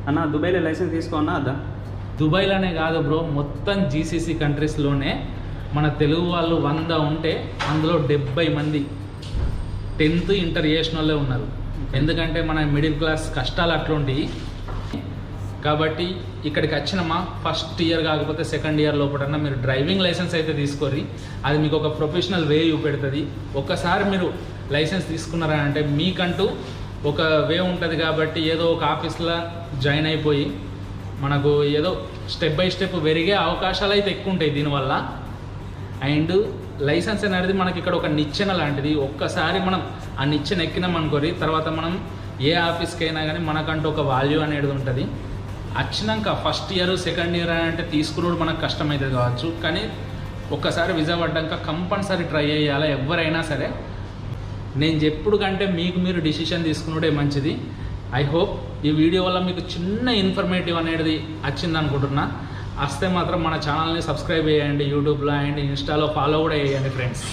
అన్న దుబాయ్లో లైసెన్స్ తీసుకోన్నా అదా? దుబాయ్లోనే కాదు బ్రో, మొత్తం జీసీసీ కంట్రీస్లోనే మన తెలుగు వాళ్ళు 100 ఉంటే అందులో 70 మంది 10th ఇంటర్ చేసిన వాళ్ళే ఉన్నారు. ఎందుకంటే మన మిడిల్ క్లాస్ కష్టాలు అట్లుంటాయి కాబట్టి ఇక్కడికి వచ్చినమా ఫస్ట్ ఇయర్ కాకపోతే సెకండ్ ఇయర్ లోపలన్నా మీరు డ్రైవింగ్ లైసెన్స్ అయితే తీసుకోరి. అది మీకు ఒక ప్రొఫెషనల్ వే చూపెడుతుంది. ఒక్కసారి మీరు లైసెన్స్ తీసుకున్నారా అంటే మీకంటూ ఒక వే ఉంటుంది కాబట్టి ఏదో ఒక ఆఫీస్లో జాయిన్ అయిపోయి మనకు ఏదో స్టెప్ బై స్టెప్ పెరిగే అవకాశాలు అయితే ఎక్కువ ఉంటాయి దీనివల్ల. అండ్ లైసెన్స్ అనేది మనకి ఇక్కడ ఒక నిచ్చెన లాంటిది. ఒక్కసారి మనం ఆ నిచ్చెన ఎక్కినాం అనుకోరి తర్వాత మనం ఏ ఆఫీస్కి అయినా కానీ మనకంటూ ఒక వాల్యూ అనేది ఉంటుంది. వచ్చినాక ఫస్ట్ ఇయర్ సెకండ్ ఇయర్ అని అంటే తీసుకున్నాడు మనకు కష్టమవుతుంది కావచ్చు, కానీ ఒక్కసారి విజా పడ్డాక కంపల్సరీ ట్రై చేయాలి ఎవరైనా సరే. నేను చెప్పుడు కంటే మీకు మీరు డిసిషన్ తీసుకున్నదే మంచిది. ఐ హోప్ ఈ వీడియో వల్ల మీకు చిన్న ఇన్ఫర్మేటివ్ అనేది వచ్చింది అనుకుంటున్నా. వస్తే మాత్రం మన ఛానల్ని సబ్స్క్రైబ్ చేయండి, యూట్యూబ్లో అండ్ ఇన్స్టాలో ఫాలో కూడా చేయండి ఫ్రెండ్స్.